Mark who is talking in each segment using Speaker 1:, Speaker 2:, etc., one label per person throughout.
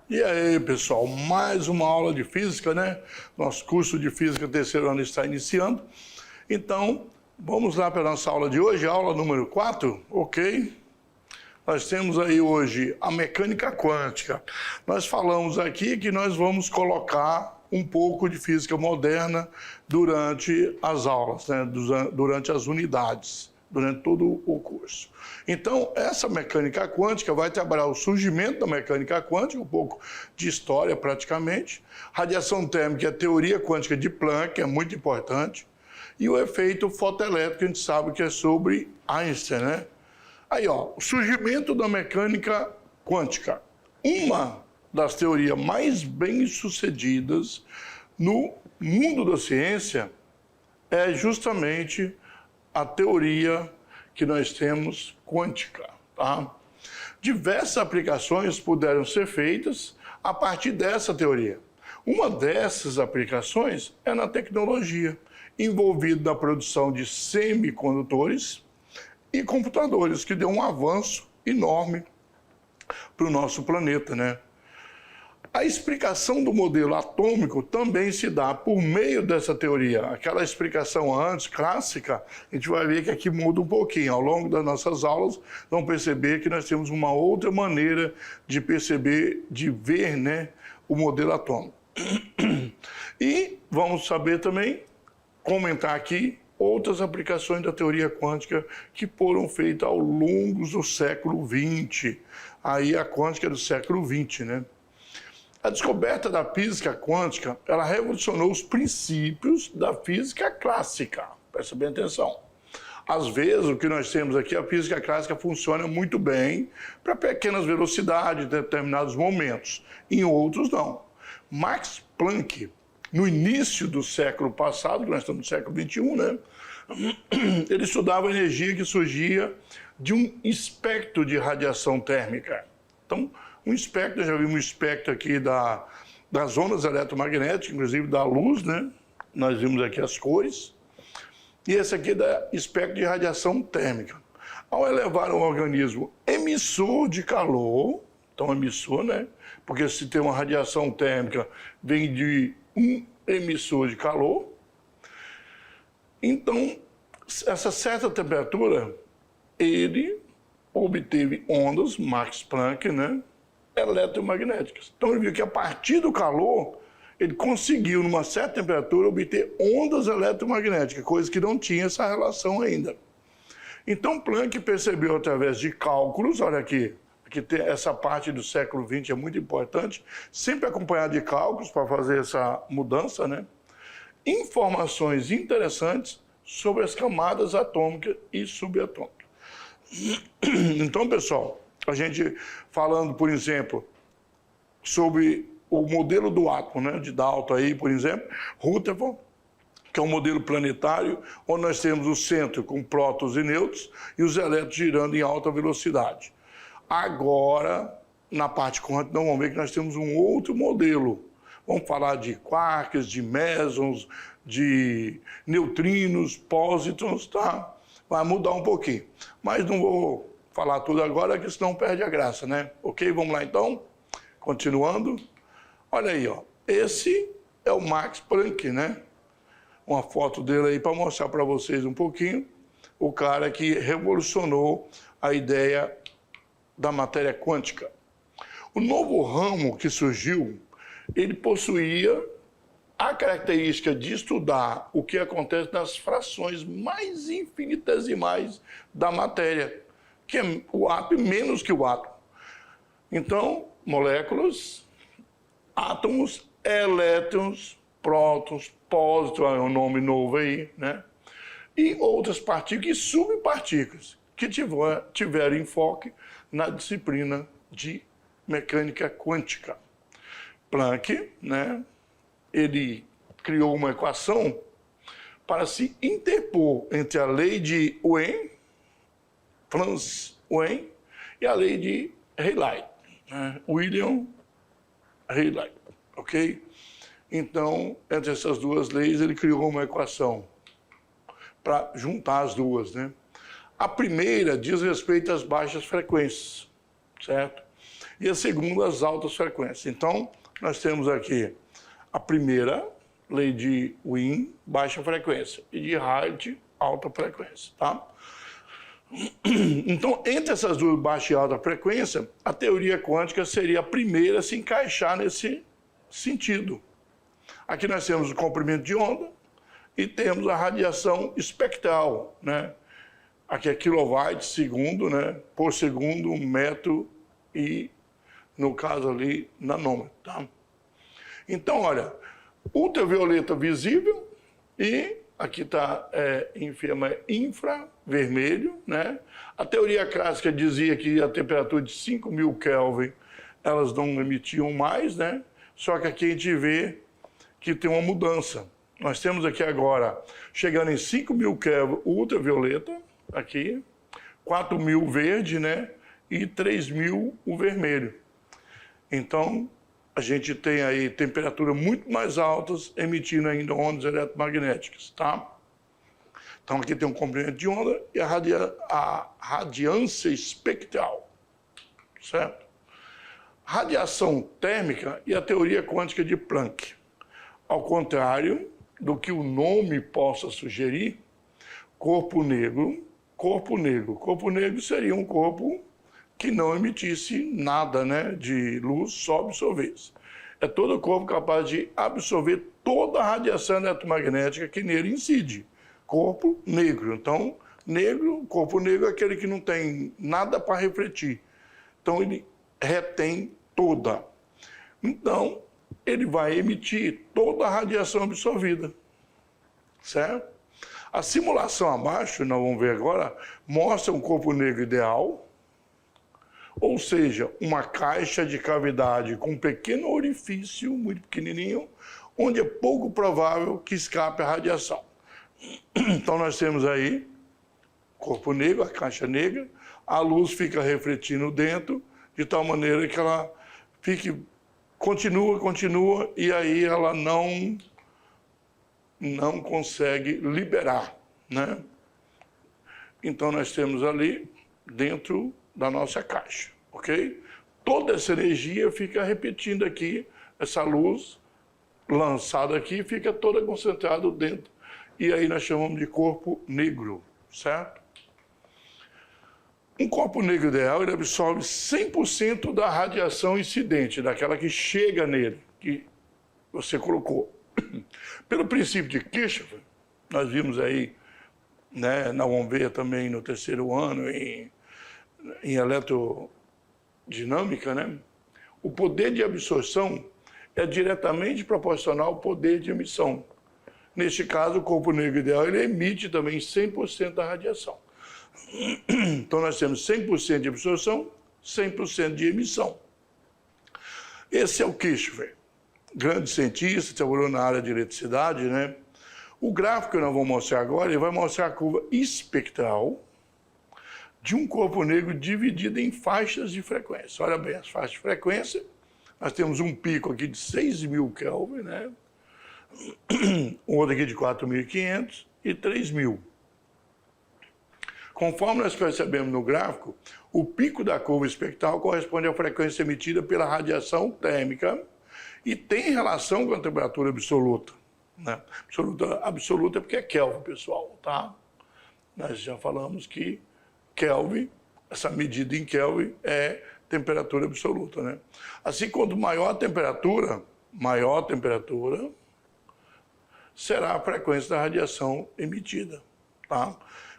Speaker 1: E aí, pessoal, mais uma aula de física, né? Nosso curso de física terceiro ano está iniciando. Então, vamos lá para a nossa aula de hoje, aula número 4, ok? Nós temos aí hoje a mecânica quântica. Nós falamos aqui que nós vamos colocar um pouco de física moderna durante as aulas, né? Durante as unidades, durante todo o curso. Então, essa mecânica quântica vai trabalhar o surgimento da mecânica quântica, um pouco de história praticamente, radiação térmica, a teoria quântica de Planck, é muito importante, e o efeito fotoelétrico, a gente sabe que é sobre Einstein, né? Aí, ó, o surgimento da mecânica quântica. Uma das teorias mais bem-sucedidas no mundo da ciência é justamente a teoria que nós temos quântica, tá? Diversas aplicações puderam ser feitas a partir dessa teoria. Uma dessas aplicações é na tecnologia, envolvida na produção de semicondutores e computadores, que deu um avanço enorme para o nosso planeta, né? A explicação do modelo atômico também se dá por meio dessa teoria. Aquela explicação antes, clássica, a gente vai ver que aqui muda um pouquinho. Ao longo das nossas aulas, vão perceber que nós temos uma outra maneira de perceber, de ver, né, o modelo atômico. E vamos saber também, comentar aqui, outras aplicações da teoria quântica que foram feitas ao longo do século XX. Aí a quântica é do século XX, né? A descoberta da física quântica, ela revolucionou os princípios da física clássica. Presta bem atenção. Às vezes, o que nós temos aqui, a física clássica funciona muito bem para pequenas velocidades, em determinados momentos. Em outros, não. Max Planck, no início do século passado, que nós estamos no século XXI, né? Ele estudava a energia que surgia de um espectro de radiação térmica. Então, um espectro, já vimos um espectro aqui das ondas eletromagnéticas, inclusive da luz, né? Nós vimos aqui as cores. E esse aqui é da espectro de radiação térmica. Ao elevar um organismo emissor de calor, então emissor, né? Porque se tem uma radiação térmica, vem de um emissor de calor. Então, essa certa temperatura, ele obteve ondas, Max Planck, né? Eletromagnéticas. Então ele viu que a partir do calor, ele conseguiu, numa certa temperatura, obter ondas eletromagnéticas, coisa que não tinha essa relação ainda. Então Planck percebeu através de cálculos, olha aqui, tem essa parte do século XX é muito importante, sempre acompanhado de cálculos para fazer essa mudança, né? Informações interessantes sobre as camadas atômicas e subatômicas. Então, pessoal, a gente falando, por exemplo, sobre o modelo do átomo, né, de Dalton aí, por exemplo, Rutherford, que é um modelo planetário, onde nós temos o centro com prótons e nêutrons e os elétrons girando em alta velocidade. Agora, na parte quântica, vamos ver que nós temos um outro modelo. Vamos falar de quarks, de mesons, de neutrinos, pósitrons, tá? Vai mudar um pouquinho. Mas não vou falar tudo agora, que senão perde a graça, né? Ok? Vamos lá então? Continuando. Olha aí, ó. Esse é o Max Planck, né? Uma foto dele aí para mostrar para vocês um pouquinho. O cara que revolucionou a ideia da matéria quântica. O novo ramo que surgiu, ele possuía a característica de estudar o que acontece nas frações mais infinitesimais da matéria, que é o átomo menos que o átomo. Então, moléculas, átomos, elétrons, prótons, pósitrons, é um nome novo aí, né? E outras partículas e subpartículas que tiveram enfoque na disciplina de mecânica quântica. Planck, né? Ele criou uma equação para se interpor entre a lei de Wien, Franz Wien, e a lei de Rayleigh, né? William Rayleigh, ok? Então, entre essas duas leis, ele criou uma equação para juntar as duas, né? A primeira diz respeito às baixas frequências, certo? E a segunda, às altas frequências. Então, nós temos aqui a primeira, lei de Wien, baixa frequência, e de Rayleigh, alta frequência, tá? Então, entre essas duas, baixa e alta frequência, a teoria quântica seria a primeira a se encaixar nesse sentido. Aqui nós temos o comprimento de onda e temos a radiação espectral, né? Aqui é kilowatt segundo, né? Por segundo, metro e, no caso ali, nanômetro, tá? Então, olha, ultravioleta visível e aqui está infravermelho, né? A teoria clássica dizia que a temperatura de 5.000 Kelvin elas não emitiam mais, né? Só que aqui a gente vê que tem uma mudança. Nós temos aqui agora, chegando em 5.000 Kelvin, ultravioleta, aqui, 4.000 verde, né? E 3.000 o vermelho. Então, a gente tem aí temperaturas muito mais altas, emitindo ainda ondas eletromagnéticas, tá? Então, aqui tem um comprimento de onda e a radiância espectral, certo? Radiação térmica e a teoria quântica de Planck. Ao contrário do que o nome possa sugerir, corpo negro seria um corpo que não emitisse nada, né, de luz, só absorvesse. É todo o corpo capaz de absorver toda a radiação eletromagnética que nele incide. Corpo negro. Então, corpo negro é aquele que não tem nada para refletir. Então, ele retém toda. Então, ele vai emitir toda a radiação absorvida. Certo? A simulação abaixo, nós vamos ver agora, mostra um corpo negro ideal, ou seja, uma caixa de cavidade com um pequeno orifício, muito pequenininho, onde é pouco provável que escape a radiação. Então nós temos aí corpo negro, a caixa negra, a luz fica refletindo dentro, de tal maneira que ela continua, e aí ela não consegue liberar, né? Então nós temos ali dentro da nossa caixa, ok? Toda essa energia fica repetindo aqui, essa luz lançada aqui fica toda concentrada dentro. E aí nós chamamos de corpo negro, certo? Um corpo negro ideal, ele absorve 100% da radiação incidente, daquela que chega nele, que você colocou. Pelo princípio de Kirchhoff, nós vimos aí, né, nós vamos ver também no terceiro ano em eletrodinâmica, né? O poder de absorção é diretamente proporcional ao poder de emissão. Neste caso, o corpo negro ideal ele emite também 100% da radiação. Então, nós temos 100% de absorção, 100% de emissão. Esse é o Kirchhoff, grande cientista, trabalhou na área de eletricidade, né? O gráfico que nós vamos mostrar agora, ele vai mostrar a curva espectral de um corpo negro dividido em faixas de frequência. Olha bem, as faixas de frequência, nós temos um pico aqui de 6.000 Kelvin, né? Outro aqui de 4.500 e 3.000. Conforme nós percebemos no gráfico, o pico da curva espectral corresponde à frequência emitida pela radiação térmica e tem relação com a temperatura absoluta, né? Absoluta porque é Kelvin, pessoal, tá? Nós já falamos que Kelvin, essa medida em Kelvin é temperatura absoluta, né? Assim, quanto maior a temperatura, será a frequência da radiação emitida, tá?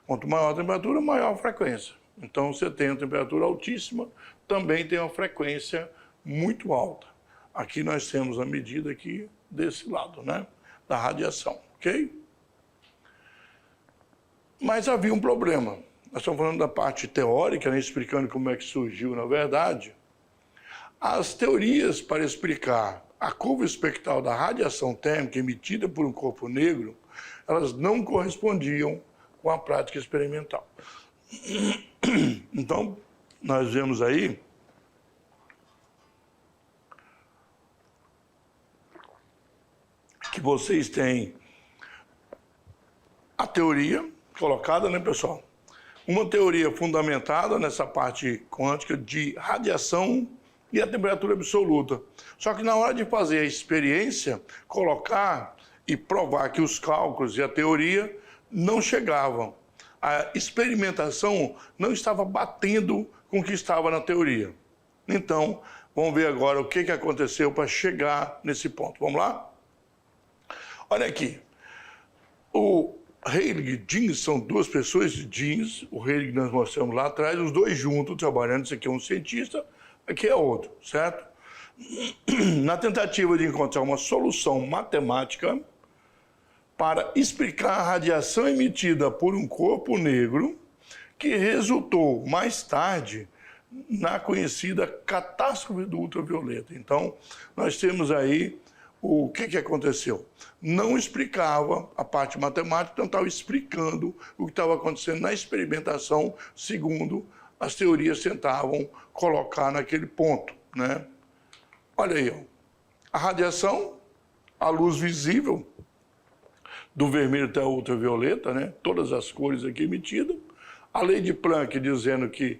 Speaker 1: Quanto maior a temperatura, maior a frequência. Então, você tem uma temperatura altíssima, também tem uma frequência muito alta. Aqui nós temos a medida aqui desse lado, né? Da radiação, ok? Mas havia um problema. Nós estamos falando da parte teórica, né, explicando como é que surgiu, na verdade. As teorias para explicar a curva espectral da radiação térmica emitida por um corpo negro, elas não correspondiam com a prática experimental. Então, nós vemos aí que vocês têm a teoria colocada, né, pessoal? Uma teoria fundamentada nessa parte quântica de radiação e a temperatura absoluta. Só que na hora de fazer a experiência, colocar e provar que os cálculos e a teoria não chegavam. A experimentação não estava batendo com o que estava na teoria. Então, vamos ver agora o que aconteceu para chegar nesse ponto. Vamos lá? Olha aqui. O Heilig e Jeans são duas pessoas, Jeans, o Heilig nós mostramos lá atrás, os dois juntos trabalhando. Esse aqui é um cientista, aqui é outro, certo? Na tentativa de encontrar uma solução matemática para explicar a radiação emitida por um corpo negro, que resultou mais tarde na conhecida catástrofe do ultravioleta. Então, nós temos aí o que aconteceu. Não explicava a parte matemática, então estava explicando o que estava acontecendo na experimentação, segundo as teorias tentavam colocar naquele ponto, né? Olha aí, ó. A radiação, a luz visível, do vermelho até o ultravioleta, né? Todas as cores aqui emitidas. A lei de Planck dizendo que,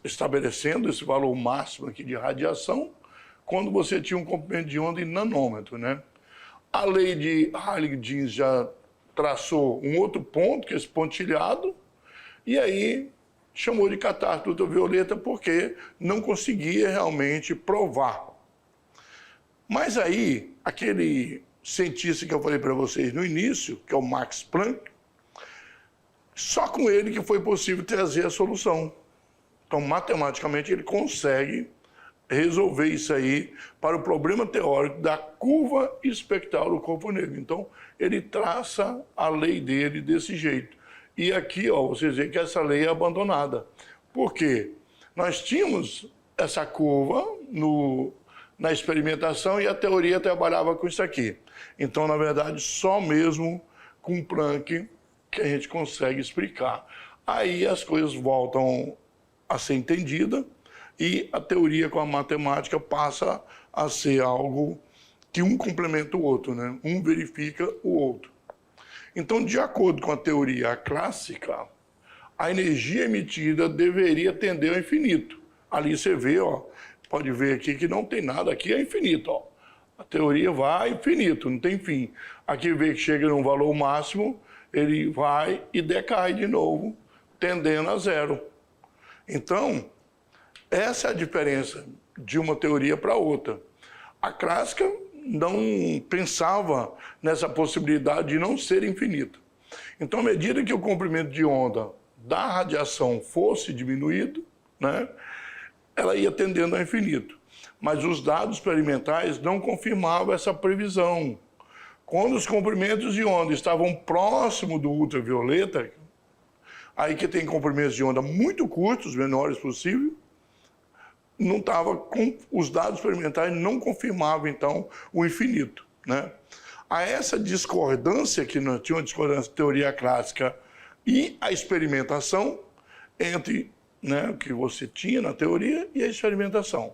Speaker 1: estabelecendo esse valor máximo aqui de radiação, quando você tinha um comprimento de onda em nanômetro, né? A lei de Heilig-Jeans já traçou um outro ponto, que é esse pontilhado, e aí chamou de catástrofe ultravioleta porque não conseguia realmente provar. Mas aí, aquele cientista que eu falei para vocês no início, que é o Max Planck, só com ele que foi possível trazer a solução. Então, matematicamente, ele consegue resolver isso aí para o problema teórico da curva espectral do corpo negro. Então, ele traça a lei dele desse jeito. E aqui, ó, vocês veem que essa lei é abandonada. Por quê? Nós tínhamos essa curva na experimentação e a teoria trabalhava com isso aqui. Então, na verdade, só mesmo com Planck que a gente consegue explicar. Aí as coisas voltam a ser entendidas e a teoria com a matemática passa a ser algo que um complementa o outro, né? Um verifica o outro. Então, de acordo com a teoria clássica, a energia emitida deveria tender ao infinito. Ali você vê, ó, pode ver aqui que não tem nada, aqui é infinito, ó. A teoria vai infinito, não tem fim. Aqui vê que chega num valor máximo, ele vai e decai de novo, tendendo a zero. Então, essa é a diferença de uma teoria para outra. A clássica não pensava nessa possibilidade de não ser infinita. Então, à medida que o comprimento de onda da radiação fosse diminuído, né, ela ia tendendo ao infinito. Mas os dados experimentais não confirmavam essa previsão. Quando os comprimentos de onda estavam próximos do ultravioleta, aí que tem comprimentos de onda muito curtos, menores possível, não estava com os dados experimentais não confirmavam então o infinito, né? A essa discordância que nós tinha uma discordância de teoria clássica e a experimentação entre, né, o que você tinha na teoria e a experimentação,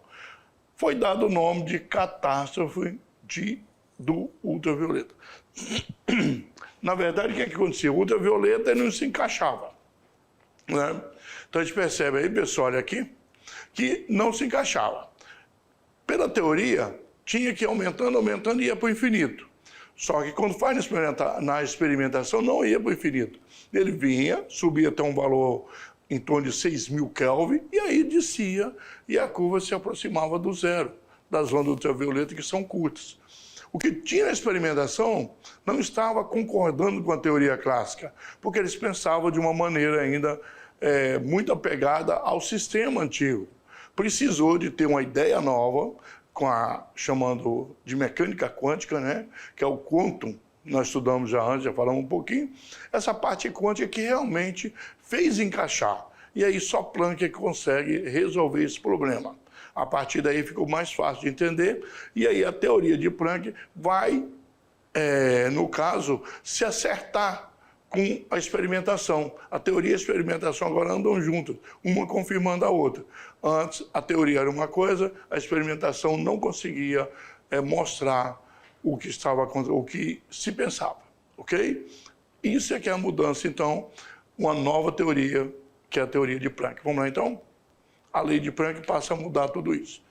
Speaker 1: foi dado o nome de catástrofe do ultravioleta. Na verdade, o que acontecia? O ultravioleta não se encaixava, né? Então a gente percebe aí, pessoal, olha aqui, que não se encaixava. Pela teoria, tinha que ir aumentando, aumentando e ia para o infinito. Só que quando faz na experimentação, não ia para o infinito. Ele vinha, subia até um valor em torno de 6.000 Kelvin, e aí descia, e a curva se aproximava do zero, das ondas ultravioletas que são curtas. O que tinha na experimentação não estava concordando com a teoria clássica, porque eles pensavam de uma maneira ainda muito apegada ao sistema antigo. Precisou de ter uma ideia nova, chamando de mecânica quântica, né? Que é o quantum, nós estudamos já antes, já falamos um pouquinho. Essa parte quântica que realmente fez encaixar. E aí só Planck é que consegue resolver esse problema. A partir daí ficou mais fácil de entender, e aí a teoria de Planck vai, no caso, se acertar com a experimentação. A teoria e a experimentação agora andam juntas, uma confirmando a outra. Antes, a teoria era uma coisa, a experimentação não conseguia mostrar o que se pensava, ok? Isso é que é a mudança, então, uma nova teoria, que é a teoria de Planck. Vamos lá, então? A lei de Planck passa a mudar tudo isso.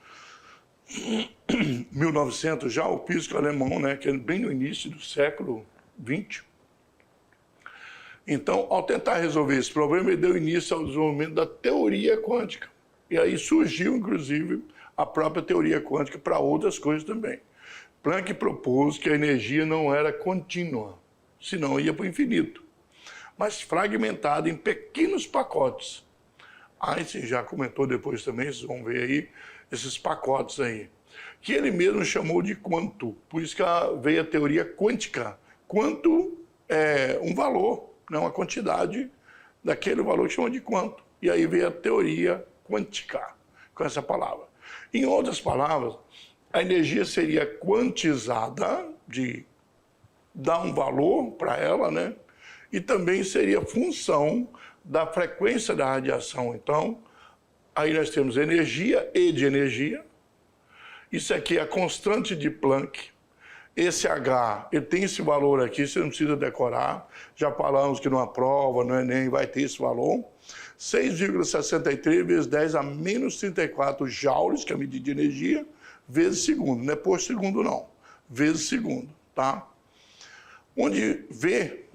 Speaker 1: 1900, já o físico alemão, né, que é bem no início do século XX. Então, ao tentar resolver esse problema, ele deu início ao desenvolvimento da teoria quântica. E aí surgiu, inclusive, a própria teoria quântica para outras coisas também. Planck propôs que a energia não era contínua, senão ia para o infinito, mas fragmentada em pequenos pacotes. Einstein já comentou depois também, vocês vão ver aí, esses pacotes aí, que ele mesmo chamou de quanto, por isso que veio a teoria quântica. Quanto é um valor, não uma quantidade daquele valor que chama de quanto. E aí veio a teoria quântica, com essa palavra. Em outras palavras, a energia seria quantizada, de dar um valor para ela, né? E também seria função da frequência da radiação. Então, aí nós temos energia e de energia. Isso aqui é a constante de Planck. Esse H, ele tem esse valor aqui, você não precisa decorar. Já falamos que numa prova, no Enem, vai ter esse valor. 6,63 vezes 10 a menos 34 joules, que é a medida de energia, vezes segundo. Não é por segundo, não. Vezes segundo, tá? Onde V,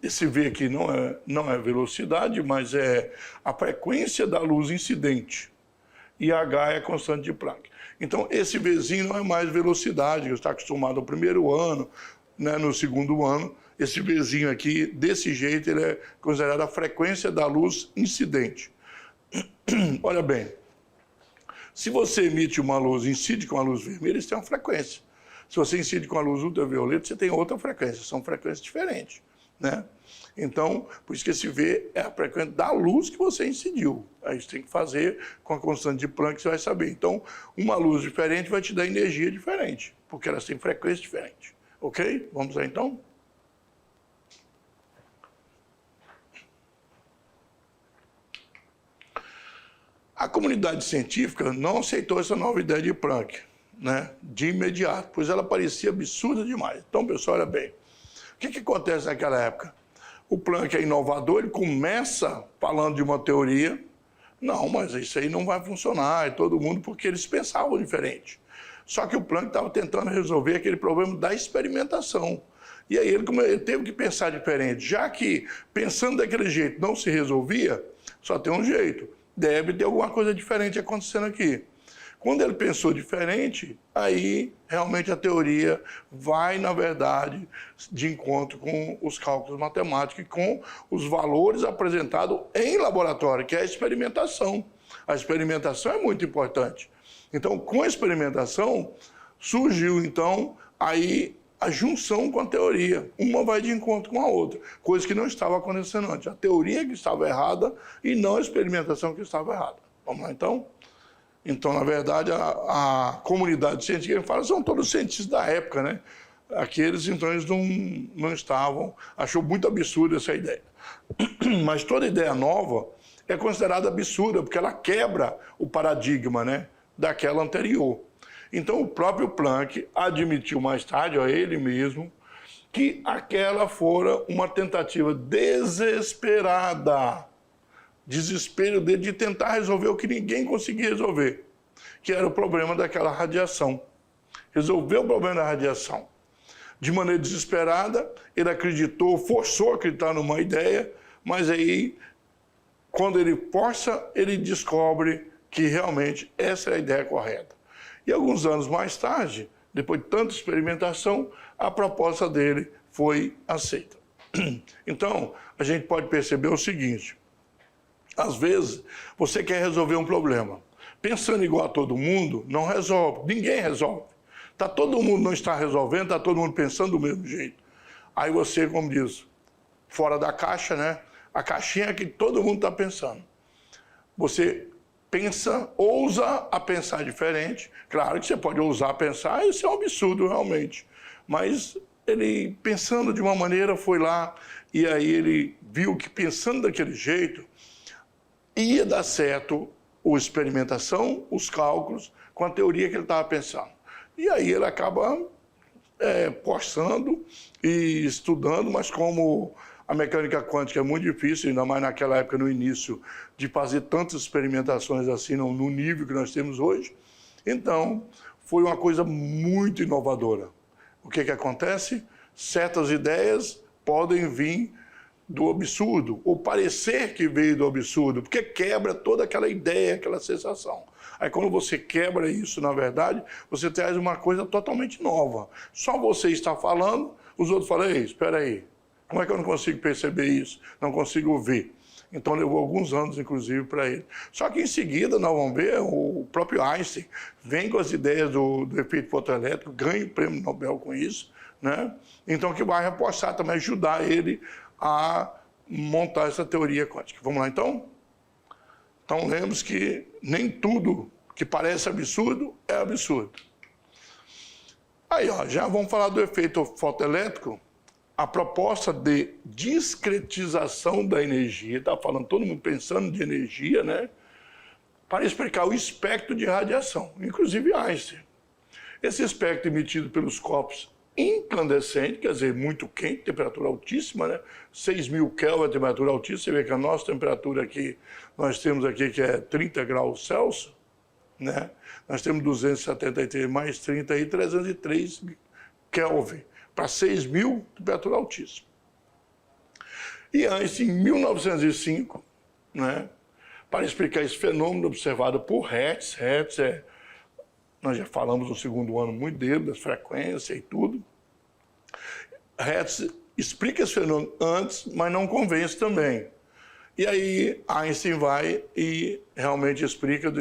Speaker 1: esse V aqui não é velocidade, mas é a frequência da luz incidente. E H é a constante de Planck. Então, esse Vzinho não é mais velocidade, que você está acostumado no primeiro ano, né, no segundo ano. Esse Vzinho aqui, desse jeito, ele é considerado a frequência da luz incidente. Olha bem, se você emite uma luz, incide com a luz vermelha, isso tem uma frequência. Se você incide com a luz ultravioleta, você tem outra frequência, são frequências diferentes, né? Então, por isso que esse V é a frequência da luz que você incidiu. Aí você tem que fazer com a constante de Planck, você vai saber. Então, uma luz diferente vai te dar energia diferente, porque elas têm frequência diferente. Ok? Vamos lá, então? A comunidade científica não aceitou essa nova ideia de Planck, né, de imediato, pois ela parecia absurda demais. Então, pessoal, olha bem. O que acontece naquela época? O Planck é inovador, ele começa falando de uma teoria. Não, mas isso aí não vai funcionar, e todo mundo, porque eles pensavam diferente. Só que o Planck estava tentando resolver aquele problema da experimentação. E aí ele teve que pensar diferente. Já que pensando daquele jeito não se resolvia, só tem um jeito. Deve ter alguma coisa diferente acontecendo aqui. Quando ele pensou diferente, aí realmente a teoria vai, na verdade, de encontro com os cálculos matemáticos e com os valores apresentados em laboratório, que é a experimentação. A experimentação é muito importante. Então, com a experimentação, surgiu, então, aí a junção com a teoria. Uma vai de encontro com a outra, coisa que não estava acontecendo antes. A teoria que estava errada e não a experimentação que estava errada. Vamos lá, então? Então, na verdade, a comunidade científica, fala, são todos cientistas da época, né? Aqueles, então, eles não estavam, achou muito absurda essa ideia. Mas toda ideia nova é considerada absurda, porque ela quebra o paradigma, né, daquela anterior. Então, o próprio Planck admitiu mais tarde, a ele mesmo, que aquela fora uma tentativa desesperada, desespero dele de tentar resolver o que ninguém conseguia resolver, que era o problema daquela radiação. Resolveu o problema da radiação. De maneira desesperada, ele acreditou, forçou a acreditar numa ideia, mas aí, quando ele força, ele descobre que realmente essa é a ideia correta. E alguns anos mais tarde, depois de tanta experimentação, a proposta dele foi aceita. Então, a gente pode perceber o seguinte: às vezes, você quer resolver um problema. Pensando igual a todo mundo, não resolve. Ninguém resolve. Todo mundo não está resolvendo, está todo mundo pensando do mesmo jeito. Aí você, como diz, fora da caixa, né? A caixinha que todo mundo está pensando. Você pensa, ousa a pensar diferente. Claro que você pode ousar a pensar, isso é um absurdo realmente. Mas ele, pensando de uma maneira, foi lá e aí ele viu que pensando daquele jeito, ia dar certo a experimentação, os cálculos, com a teoria que ele estava pensando. E aí ele acaba forçando e estudando, mas como a mecânica quântica é muito difícil, ainda mais naquela época, no início, de fazer tantas experimentações assim no nível que nós temos hoje, então foi uma coisa muito inovadora. O que acontece? Certas ideias podem vir do absurdo, ou parecer que veio do absurdo, porque quebra toda aquela ideia, aquela sensação. Aí quando você quebra isso, na verdade, você traz uma coisa totalmente nova. Só você está falando, os outros falam, ei, espera aí, como é que eu não consigo perceber isso? Não consigo ver. Então levou alguns anos, inclusive, para ele. Só que em seguida, nós vamos ver, o próprio Einstein vem com as ideias do efeito fotoelétrico, ganha o prêmio Nobel com isso, né? Então que vai reforçar também, ajudar ele a montar essa teoria quântica. Vamos lá, então? Então, lembre-se que nem tudo que parece absurdo é absurdo. Aí, ó, já vamos falar do efeito fotoelétrico. A proposta de discretização da energia, está falando todo mundo pensando de energia, né? Para explicar o espectro de radiação, inclusive Einstein. Esse espectro emitido pelos corpos incandescentes, quer dizer, muito quente, temperatura altíssima, né? 6.000 Kelvin, temperatura altíssima. Você vê que a nossa temperatura aqui, nós temos aqui que é 30 graus Celsius, né? Nós temos 273 mais 30 aí, 303 Kelvin. Para 6.000, temperatura altíssima. E Einstein, em 1905, né, para explicar esse fenômeno observado por Hertz, nós já falamos no segundo ano muito dele, das frequências e tudo. Hertz explica esse fenômeno antes, mas não convence também. E aí Einstein vai e realmente explica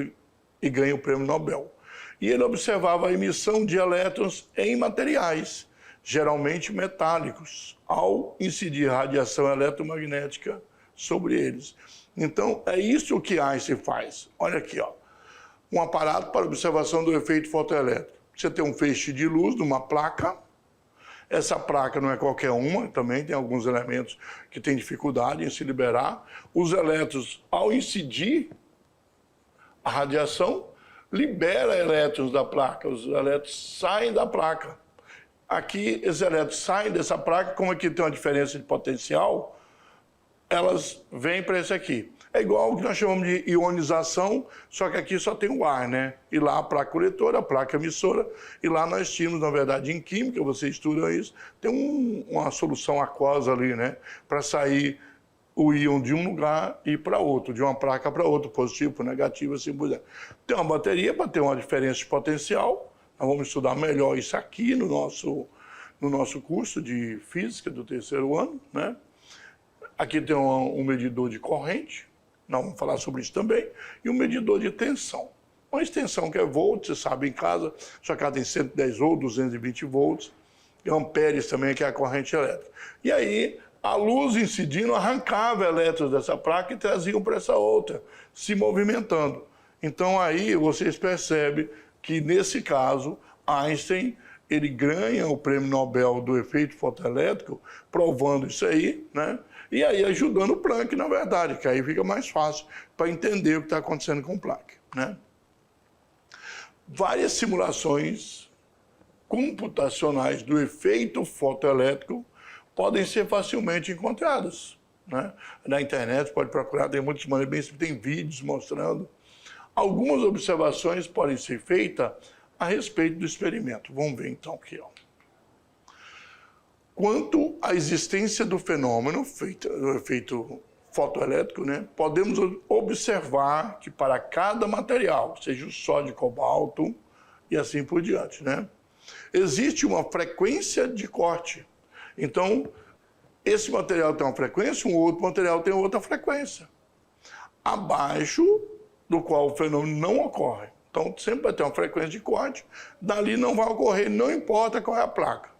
Speaker 1: e ganha o prêmio Nobel. E ele observava a emissão de elétrons em materiais, geralmente metálicos, ao incidir radiação eletromagnética sobre eles. Então, é isso que Einstein faz. Olha aqui, ó, um aparato para observação do efeito fotoelétrico. Você tem um feixe de luz numa placa. Essa placa não é qualquer uma, também tem alguns elementos que têm dificuldade em se liberar. Os elétrons, ao incidir a radiação, libera elétrons da placa. Os elétrons saem da placa. Aqui, esses elétrons saem dessa placa, como aqui tem uma diferença de potencial, elas vêm para esse aqui. É igual o que nós chamamos de ionização, só que aqui só tem o ar, né? E lá a placa coletora, a placa emissora, e lá nós tínhamos, na verdade, em química, você estuda isso, tem uma solução aquosa ali, né? Para sair o íon de um lugar e ir para outro, de uma placa para outra, positivo, negativo, assim por diante. Tem uma bateria para ter uma diferença de potencial. Nós vamos estudar melhor isso aqui no nosso curso de física do terceiro ano, né? Aqui tem um medidor de corrente, nós vamos falar sobre isso também, e um medidor de tensão. Uma extensão que é volts, você sabe em casa, sua casa tem 110 volts, 220 volts, e amperes também, que é a corrente elétrica. E aí, a luz incidindo arrancava elétrons dessa placa e traziam para essa outra, se movimentando. Então aí vocês percebem que, nesse caso, Einstein, ele ganha o prêmio Nobel do efeito fotoelétrico, provando isso aí, né? E aí ajudando o Planck, na verdade, que aí fica mais fácil para entender o que está acontecendo com o Planck, né? Várias simulações computacionais do efeito fotoelétrico podem ser facilmente encontradas, né? Na internet, pode procurar, tem muitas maneiras, tem vídeos mostrando. Algumas observações podem ser feitas a respeito do experimento. Vamos ver então aqui, ó. Quanto à existência do fenômeno, do efeito fotoelétrico, né, podemos observar que para cada material, seja o sódio, cobalto e assim por diante, né, existe uma frequência de corte. Então, esse material tem uma frequência, um outro material tem outra frequência, abaixo do qual o fenômeno não ocorre. Então, sempre vai ter uma frequência de corte, dali não vai ocorrer, não importa qual é a placa.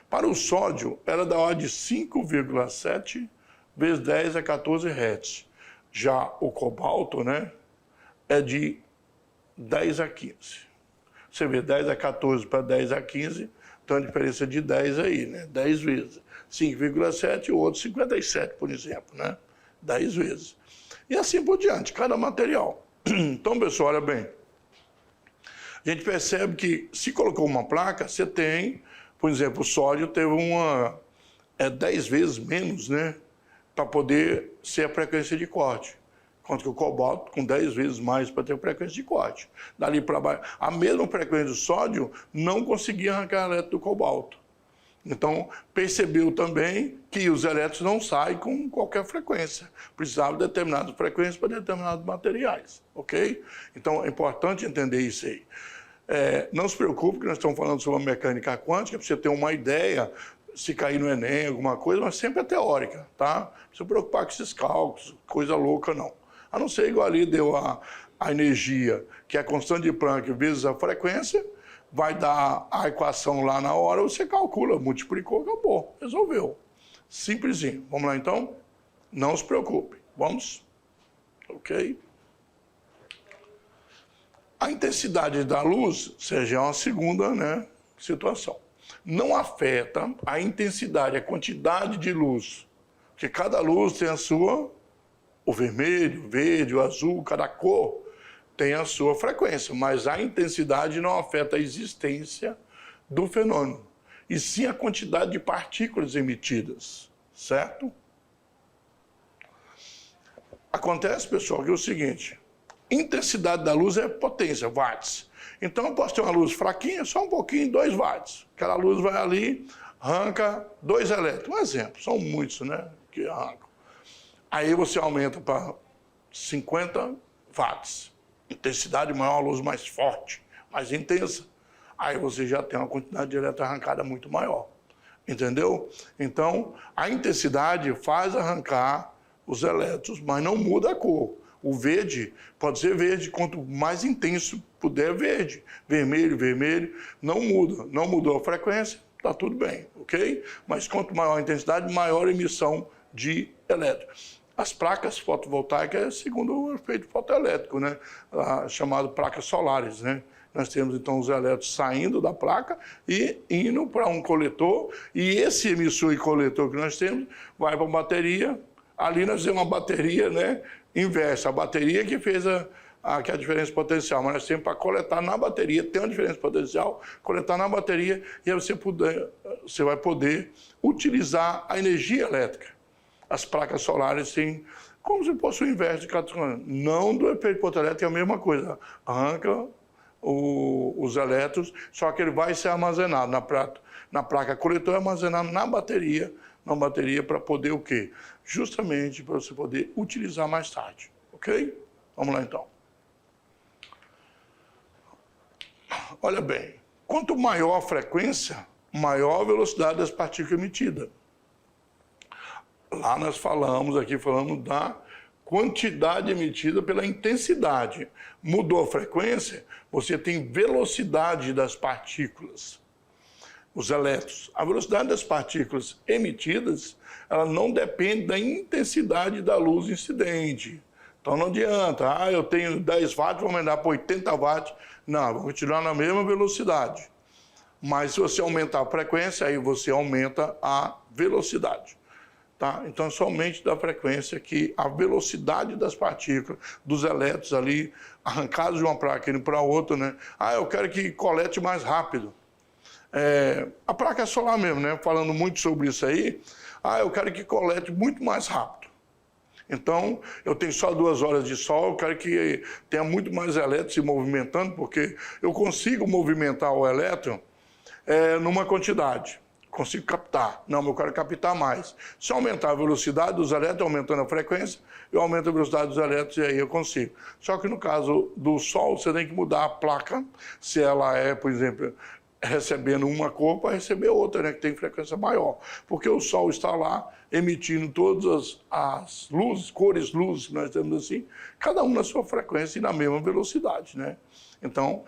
Speaker 1: Para o sódio, era da ordem de 5,7 vezes 10 a 14 Hz. Já o cobalto, né, é de 10 a 15. Você vê 10 a 14 para 10 a 15, então a diferença de 10 aí, né? 10 vezes. 5,7 e o outro 57, por exemplo, né? 10 vezes. E assim por diante, cada material. Então, pessoal, olha bem. A gente percebe que se colocou uma placa, você tem Por exemplo, o sódio teve 10 vezes menos, né, para poder ser a frequência de corte. Enquanto que o cobalto, com 10 vezes mais para ter a frequência de corte. Dali para baixo, a mesma frequência do sódio não conseguia arrancar elétron do cobalto. Então, percebeu também que os elétrons não saem com qualquer frequência. Precisava de determinadas frequências para determinados materiais, ok? Então, é importante entender isso aí. Não se preocupe que nós estamos falando sobre a mecânica quântica, para você ter uma ideia, se cair no Enem, alguma coisa, mas sempre é teórica, tá? Não precisa se preocupar com esses cálculos, coisa louca não. A não ser igual ali deu a energia, que é a constante de Planck vezes a frequência, vai dar a equação lá na hora, você calcula, multiplicou, acabou, resolveu. Simplesinho. Vamos lá então? Não se preocupe. Vamos? Ok? A intensidade da luz, seja, é uma segunda, né, situação. Não afeta a intensidade, a quantidade de luz, porque cada luz tem a sua, o vermelho, o verde, o azul, cada cor tem a sua frequência, mas a intensidade não afeta a existência do fenômeno, e sim a quantidade de partículas emitidas, certo? Acontece, pessoal, que é o seguinte, intensidade da luz é potência, watts. Então eu posso ter uma luz fraquinha, só um pouquinho, 2 watts. Aquela luz vai ali, arranca 2 elétrons. Um exemplo, são muitos, né, que arrancam. Aí você aumenta para 50 watts. Intensidade maior, a luz mais forte, mais intensa. Aí você já tem uma quantidade de elétrons arrancada muito maior. Entendeu? Então, a intensidade faz arrancar os elétrons, mas não muda a cor. O verde pode ser verde, quanto mais intenso puder verde. Vermelho, vermelho, não muda. Não mudou a frequência, está tudo bem, ok? Mas quanto maior a intensidade, maior a emissão de elétrons. As placas fotovoltaicas é segundo o efeito fotoelétrico, né? Chamado placas solares, né? Nós temos então os elétrons saindo da placa e indo para um coletor, e esse emissor e coletor que nós temos vai para a bateria. Ali nós temos uma bateria, né, inversa, a bateria que fez que é a diferença potencial, mas nós temos para coletar na bateria, tem uma diferença potencial, coletar na bateria, e aí você vai poder utilizar a energia elétrica. As placas solares têm como se fosse o inverso de cada. Não do efeito fotoelétrico, é a mesma coisa. Arranca os elétrons, só que ele vai ser armazenado na placa coletor, armazenado na bateria para poder o quê? Justamente para você poder utilizar mais tarde, ok? Vamos lá então. Olha bem, quanto maior a frequência, maior a velocidade das partículas emitidas. Lá nós falamos da quantidade emitida pela intensidade. Mudou a frequência, você tem velocidade das partículas, os elétrons. A velocidade das partículas emitidas, ela não depende da intensidade da luz incidente. Então não adianta, eu tenho 10 watts, vou aumentar para 80 watts. Não, vou continuar na mesma velocidade. Mas se você aumentar a frequência, aí você aumenta a velocidade. Tá? Então, é somente da frequência que a velocidade das partículas, dos elétrons ali, arrancados de uma placa indo para outra, né? Eu quero que colete mais rápido. A placa solar mesmo, né? Falando muito sobre isso aí, eu quero que colete muito mais rápido. Então, eu tenho só 2 horas de sol, eu quero que tenha muito mais elétrons se movimentando, porque eu consigo movimentar o elétron numa quantidade. Consigo captar. Não, eu quero captar mais. Se aumentar a velocidade dos elétrons, aumentando a frequência, eu aumento a velocidade dos elétrons e aí eu consigo. Só que no caso do Sol, você tem que mudar a placa, se ela é, por exemplo, recebendo uma cor para receber outra, né, que tem frequência maior. Porque o Sol está lá emitindo todas as luzes, cores, luzes que nós temos assim, cada um na sua frequência e na mesma velocidade, né? Então,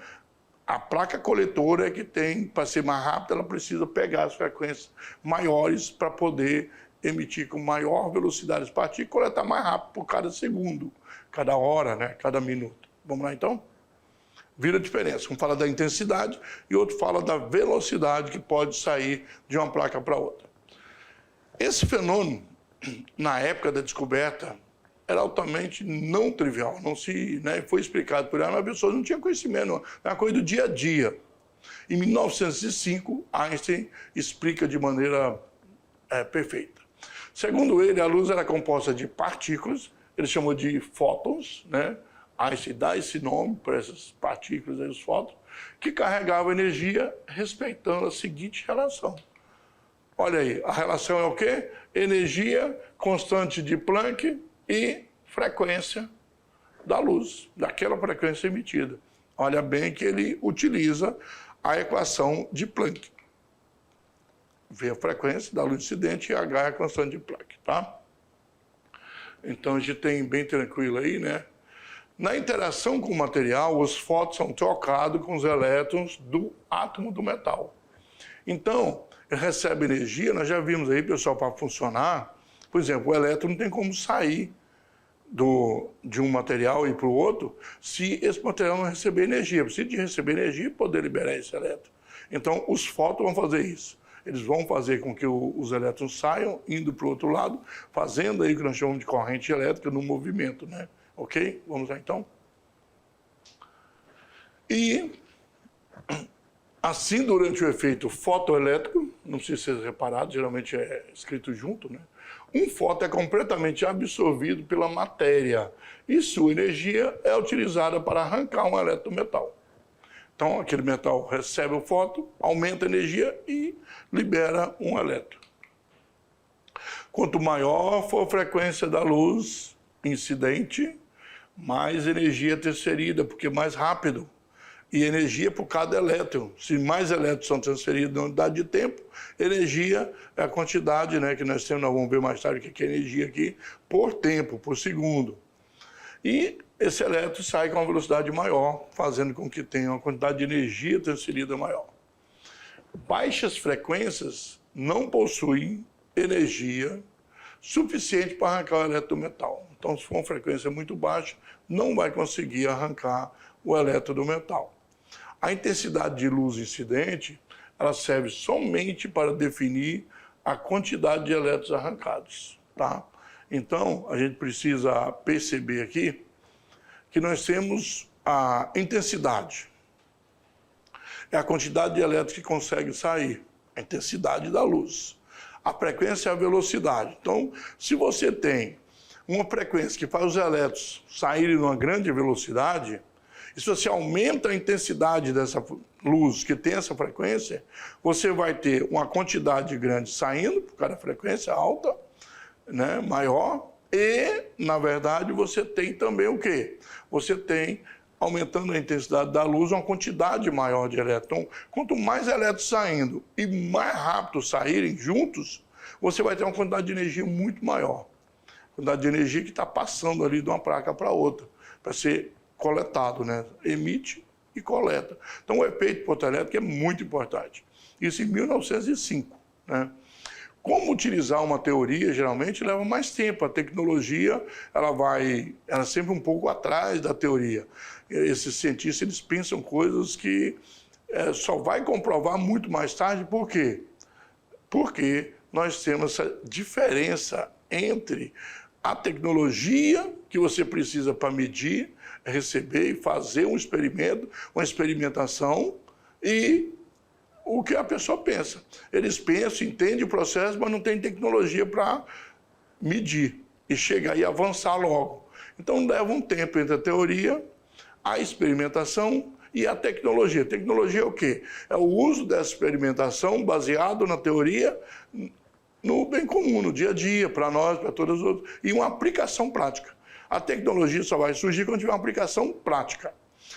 Speaker 1: a placa coletora é que tem, para ser mais rápida, ela precisa pegar as frequências maiores para poder emitir com maior velocidade as partículas e coletar mais rápido por cada segundo, cada hora, né, cada minuto. Vamos lá então? Vira a diferença. Um fala da intensidade e outro fala da velocidade que pode sair de uma placa para outra. Esse fenômeno, na época da descoberta, era altamente não trivial, não se, né, foi explicado por ela, mas a pessoa não tinha conhecimento, é uma coisa do dia a dia. Em 1905, Einstein explica de maneira perfeita. Segundo ele, a luz era composta de partículas, ele chamou de fótons, né? Einstein dá esse nome para essas partículas, aí, os fótons, que carregavam energia respeitando a seguinte relação. Olha aí, a relação é o quê? Energia constante de Planck e frequência da luz, daquela frequência emitida. Olha bem que ele utiliza a equação de Planck. V a frequência da luz incidente e H é a constante de Planck, tá? Então a gente tem bem tranquilo aí, né? Na interação com o material, os fótons são trocados com os elétrons do átomo do metal. Então, ele recebe energia, nós já vimos aí, pessoal, para funcionar, por exemplo, o elétron não tem como sair de um material e para o outro se esse material não receber energia. Precisa de receber energia e poder liberar esse elétron. Então, os fótons vão fazer isso. Eles vão fazer com que os elétrons saiam, indo para o outro lado, fazendo aí o que nós chamamos de corrente elétrica no movimento, né? Ok? Vamos lá, então. E, assim, durante o efeito fotoelétrico, não sei se vocês repararam, geralmente é escrito junto, né? Um fóton é completamente absorvido pela matéria e sua energia é utilizada para arrancar um elétron do metal. Então, aquele metal recebe o fóton, aumenta a energia e libera um elétron. Quanto maior for a frequência da luz incidente, mais energia é transferida, porque é mais rápido. E energia por cada elétron. Se mais elétrons são transferidos na unidade de tempo, energia é a quantidade, né, que nós temos, nós vamos ver mais tarde o que é energia aqui, por tempo, por segundo. E esse elétron sai com uma velocidade maior, fazendo com que tenha uma quantidade de energia transferida maior. Baixas frequências não possuem energia suficiente para arrancar o elétron do metal. Então, se for uma frequência muito baixa, não vai conseguir arrancar o elétron do metal. A intensidade de luz incidente, ela serve somente para definir a quantidade de elétrons arrancados, tá? Então, a gente precisa perceber aqui que nós temos a intensidade. É a quantidade de elétrons que consegue sair, a intensidade da luz. A frequência é a velocidade. Então, se você tem uma frequência que faz os elétrons saírem numa grande velocidade, e se você aumenta a intensidade dessa luz que tem essa frequência, você vai ter uma quantidade grande saindo, por cada frequência alta, né, maior, e, na verdade, você tem também o quê? Você tem, aumentando a intensidade da luz, uma quantidade maior de elétrons. Então, quanto mais elétrons saindo e mais rápido saírem juntos, você vai ter uma quantidade de energia muito maior. Quantidade de energia que está passando ali de uma placa para outra, para ser coletado, né? Emite e coleta. Então, o efeito fotoelétrico é muito importante. Isso em 1905, né? Como utilizar uma teoria, geralmente, leva mais tempo. A tecnologia, ela é sempre um pouco atrás da teoria. Esses cientistas, eles pensam coisas que só vai comprovar muito mais tarde. Por quê? Porque nós temos essa diferença entre a tecnologia que você precisa para medir, receber e fazer um experimento, uma experimentação, e o que a pessoa pensa. Eles pensam, entendem o processo, mas não tem tecnologia para medir e chegar e avançar logo. Então leva um tempo entre a teoria, a experimentação e a tecnologia. Tecnologia é o quê? É o uso dessa experimentação baseado na teoria no bem comum, no dia a dia, para nós, para todas as outras, e uma aplicação prática. A tecnologia só vai surgir quando tiver uma aplicação prática.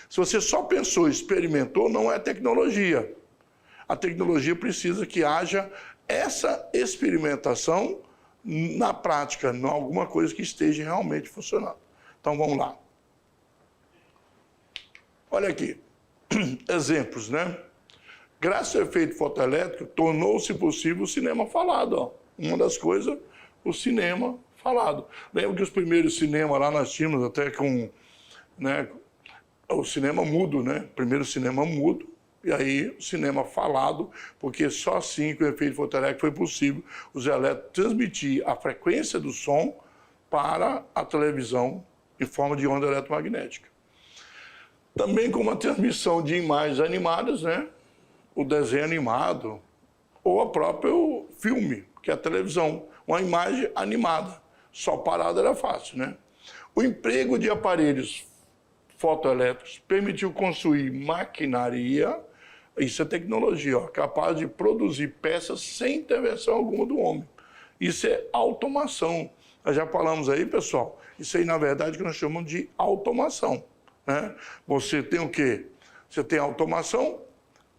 Speaker 1: Se você só pensou e experimentou, não é tecnologia. A tecnologia precisa que haja essa experimentação na prática, em alguma coisa que esteja realmente funcionando. Então, vamos lá. Olha aqui, exemplos, né? Graças ao efeito fotoelétrico, tornou-se possível o cinema falado. Ó. Uma das coisas, o cinema falado. Lembra que os primeiros cinemas lá nós tínhamos até com, né, o cinema mudo, né? Primeiro cinema mudo, e aí o cinema falado, porque só assim com o efeito fotoelétrico foi possível os elétrons transmitir a frequência do som para a televisão em forma de onda eletromagnética. Também com uma transmissão de imagens animadas, né? o desenho animado ou o próprio filme, que é a televisão, uma imagem animada. Só parada era fácil, né? O emprego de aparelhos fotoelétricos permitiu construir maquinaria, isso é tecnologia, ó, capaz de produzir peças sem intervenção alguma do homem. Isso é automação. Nós já falamos aí, pessoal, isso aí na verdade que nós chamamos de automação, né? Você tem o quê? Você tem automação,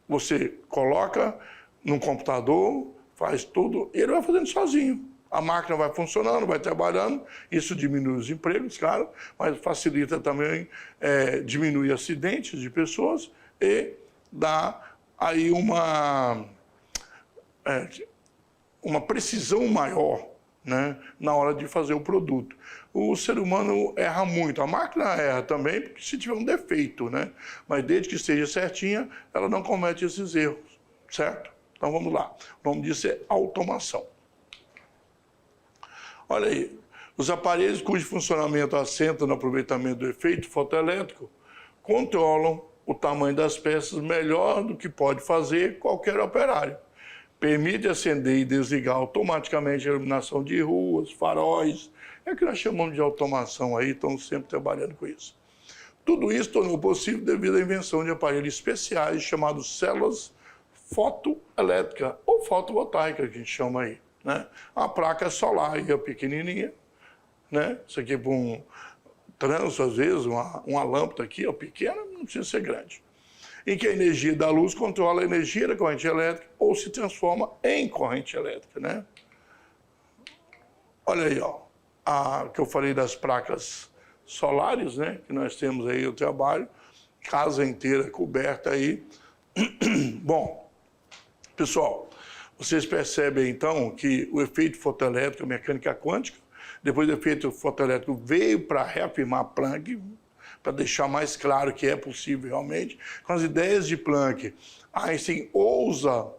Speaker 1: você coloca num computador, faz tudo, e ele vai fazendo sozinho. A máquina vai funcionando, vai trabalhando, isso diminui os empregos, claro, mas facilita também, diminui acidentes de pessoas e dá aí uma precisão maior, né, na hora de fazer o produto. O ser humano erra muito, a máquina erra também, porque se tiver um defeito, né, mas desde que esteja certinha, ela não comete esses erros, certo? Então vamos lá, o nome disso é automação. Olha aí, os aparelhos cujo funcionamento assenta no aproveitamento do efeito fotoelétrico controlam o tamanho das peças melhor do que pode fazer qualquer operário. Permite acender e desligar automaticamente a iluminação de ruas, faróis, é o que nós chamamos de automação aí, estamos sempre trabalhando com isso. Tudo isso tornou possível devido à invenção de aparelhos especiais chamados células fotoelétricas ou fotovoltaicas, que a gente chama aí, né? A placa solar aí é pequenininha, né? Isso aqui é para um trânsito, às vezes, uma lâmpada aqui, ó, pequena, não precisa ser grande. Em que a energia da luz controla a energia da corrente elétrica ou se transforma em corrente elétrica, né? Olha aí, ó, que eu falei das placas solares, né? Que nós temos aí, o trabalho, casa inteira coberta aí. Bom, pessoal, vocês percebem então que o efeito fotoelétrico, a mecânica quântica, depois do efeito fotoelétrico veio para reafirmar Planck, para deixar mais claro que é possível realmente. Com as ideias de Planck, Einstein ousa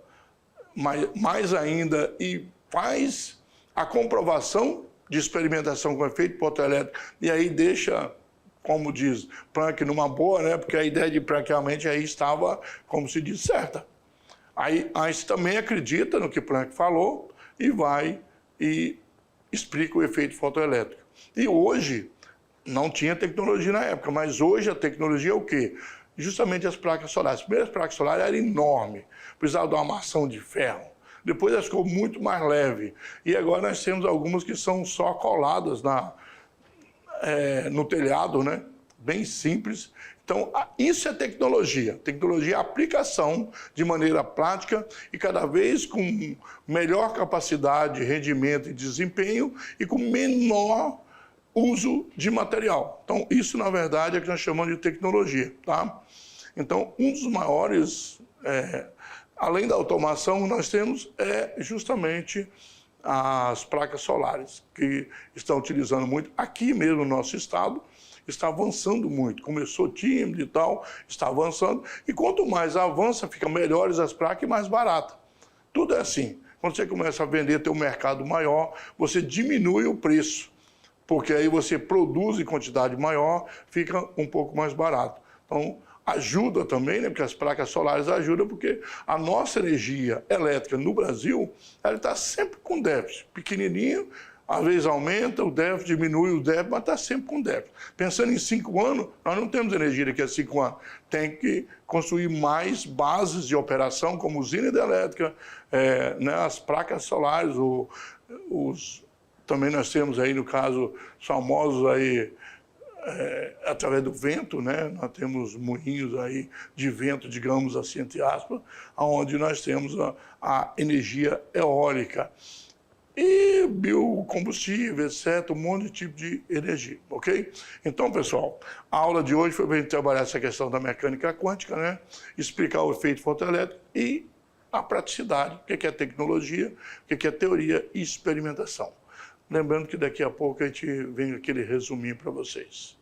Speaker 1: mais ainda e faz a comprovação de experimentação com efeito fotoelétrico, e aí deixa, como diz Planck, numa boa, né? Porque a ideia de Planck realmente aí estava, como se diz, certa. Aí Einstein também acredita no que Planck falou e vai e explica o efeito fotoelétrico. E hoje, não tinha tecnologia na época, mas hoje a tecnologia é o quê? Justamente as placas solares. As primeiras placas solares eram enormes, precisavam de uma armação de ferro. Depois elas ficou muito mais leve. E agora nós temos algumas que são só coladas no telhado, né? Bem simples. Então, isso é tecnologia. Tecnologia é aplicação de maneira prática e cada vez com melhor capacidade, rendimento e desempenho e com menor uso de material. Então, isso, na verdade, é o que nós chamamos de tecnologia, tá? Então, um dos maiores, além da automação, nós temos justamente as placas solares, que estão utilizando muito aqui mesmo no nosso estado, está avançando muito. Começou tímido e tal, está avançando. E quanto mais avança, fica melhores as placas e mais barata. Tudo é assim. Quando você começa a vender, ter um mercado maior, você diminui o preço. Porque aí você produz em quantidade maior, fica um pouco mais barato. Então, ajuda também, né? Porque as placas solares ajudam, porque a nossa energia elétrica no Brasil, ela está sempre com déficit. Pequenininho, às vezes aumenta o déficit, diminui o déficit, mas está sempre com déficit. Pensando em 5 anos, nós não temos energia daqui a 5 anos. Tem que construir mais bases de operação, como usina hidrelétrica, né, as placas solares, também nós temos aí, no caso, famosos aí, através do vento, né? Nós temos moinhos aí de vento, digamos assim, entre aspas, onde nós temos a energia eólica. E biocombustível, etc., um monte de tipo de energia, ok? Então, pessoal, a aula de hoje foi para a gente trabalhar essa questão da mecânica quântica, né? Explicar o efeito fotoelétrico e a praticidade, o que é tecnologia, o que é teoria e experimentação. Lembrando que daqui a pouco a gente vem aquele resuminho para vocês.